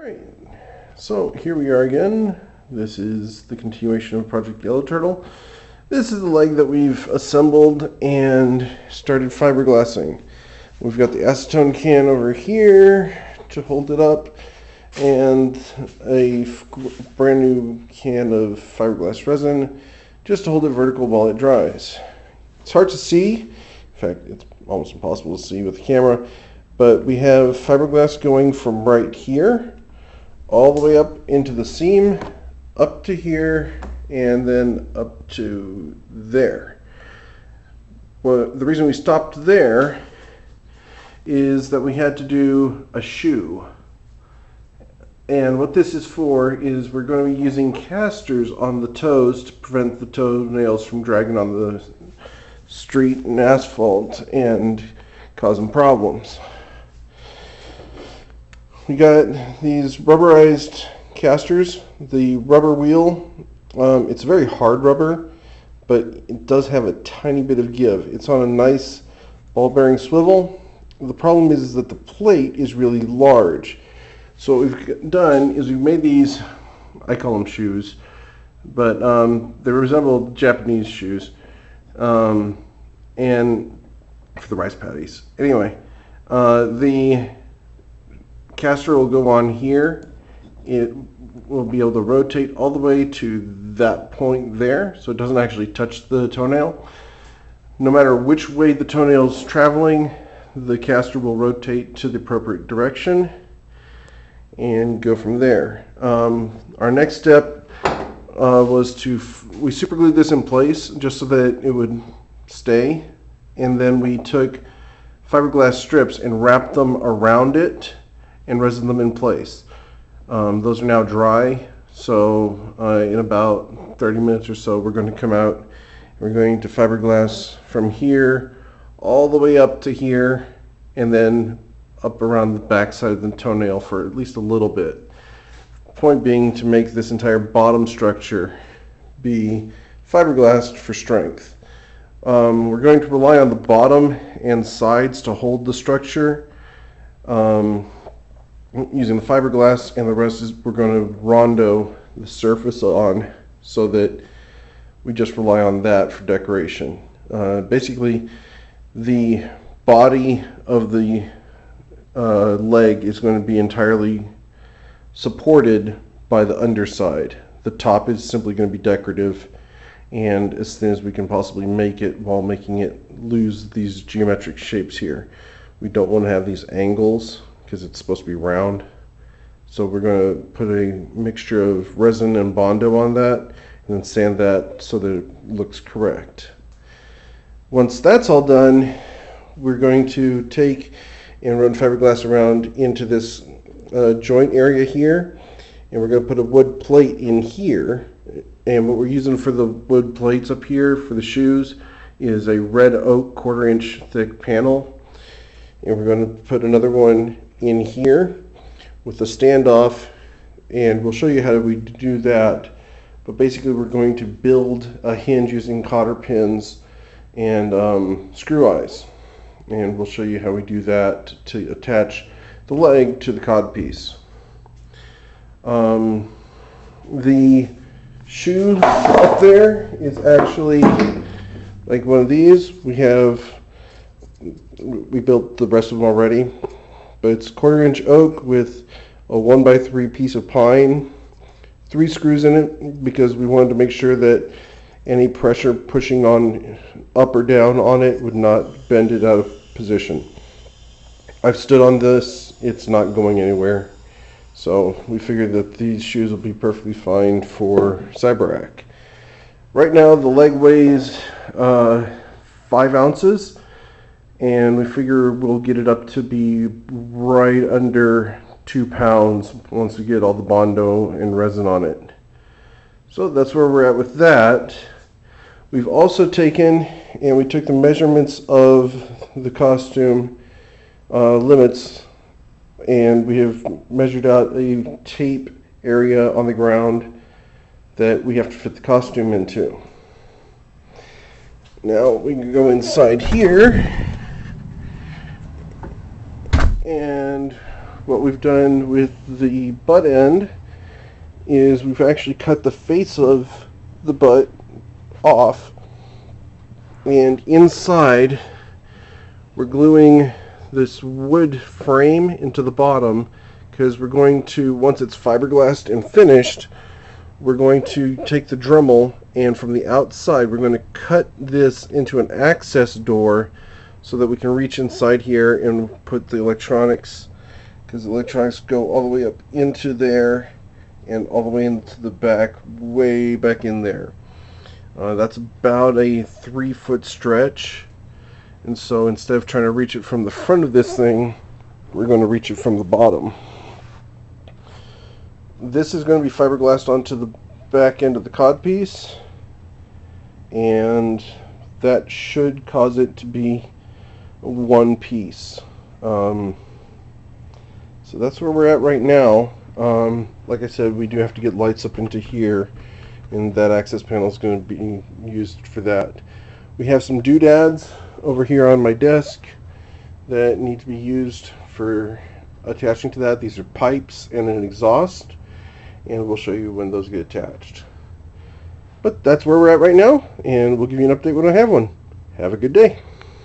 Alright, so here we are again. This is the continuation of Project Yellow Turtle. This is the leg that we've assembled and started fiberglassing. We've got the acetone can over here to hold it up and a brand new can of fiberglass resin just to hold it vertical while it dries. It's hard to see. In fact, it's almost impossible to see with the camera, but we have fiberglass going from right here all the way up into the seam, up to here, and then up to there. Well, the reason we stopped there is that we had to do a shoe. And what this is for is we're going to be using casters on the toes to prevent the toenails from dragging on the street and asphalt and causing problems. We got these rubberized casters. The rubber wheel, it's very hard rubber, but it does have a tiny bit of give. It's on a nice ball bearing swivel. The problem is that the plate is really large. So what we've done is we've made these, I call them shoes, but they resemble Japanese shoes, and for the rice paddies. Anyway, the caster will go on here. It will be able to rotate all the way to that point there, so it doesn't actually touch the toenail. No matter which way the toenail is traveling, the caster will rotate to the appropriate direction and go from there. Our next step was we super glued this in place just so that it would stay, and then we took fiberglass strips and wrapped them around it and resin them in place. Those are now dry, so in about 30 minutes or so we're going to come out and we're going to fiberglass from here all the way up to here and then up around the back side of the toenail for at least a little bit. Point being to make this entire bottom structure be fiberglassed for strength. We're going to rely on the bottom and sides to hold the structure using the fiberglass, and the rest is we're going to rondo the surface on so that we just rely on that for decoration. Basically, the body of the leg is going to be entirely supported by the underside. The top is simply going to be decorative and as thin as we can possibly make it while making it lose these geometric shapes here. We don't want to have these angles because it's supposed to be round. So we're going to put a mixture of resin and Bondo on that and then sand that so that it looks correct. Once that's all done, we're going to take and run fiberglass around into this joint area here, and we're going to put a wood plate in here. And what we're using for the wood plates up here for the shoes is a red oak 1/4 inch thick panel, and we're going to put another one in here with a standoff, and we'll show you how we do that. But basically we're going to build a hinge using cotter pins and screw eyes, and we'll show you how we do that to attach the leg to the cod piece. The shoe up there is actually like one of these. We built the rest of them already, but it's 1/4 inch oak with a 1x3 piece of pine, 3 screws in it because we wanted to make sure that any pressure pushing on up or down on it would not bend it out of position. I've stood on this, it's not going anywhere, so we figured that these shoes will be perfectly fine for Cyber-Rack. Right now the leg weighs 5 ounces, and we figure we'll get it up to be right under 2 pounds once we get all the Bondo and resin on it. So that's where we're at with that. We've also taken and we took the measurements of the costume limits, and we have measured out a tape area on the ground that we have to fit the costume into. Now we can go inside here and what we've done with the butt end is we've actually cut the face of the butt off, and inside we're gluing this wood frame into the bottom, because we're going to, once it's fiberglassed and finished, we're going to take the Dremel, and from the outside we're going to cut this into an access door so that we can reach inside here and put the electronics, because the electronics go all the way up into there and all the way into the back, way back in there. That's about a 3-foot stretch, and so instead of trying to reach it from the front of this thing, we're going to reach it from the bottom. This is going to be fiberglassed onto the back end of the codpiece, and that should cause it to be one piece. So that's where we're at right now. Like I said, we do have to get lights up into here, and that access panel is going to be used for that. We have some doodads over here on my desk that need to be used for attaching to that. These are pipes and an exhaust, and we'll show you when those get attached. But that's where we're at right now, and we'll give you an update when I have one. Have a good day.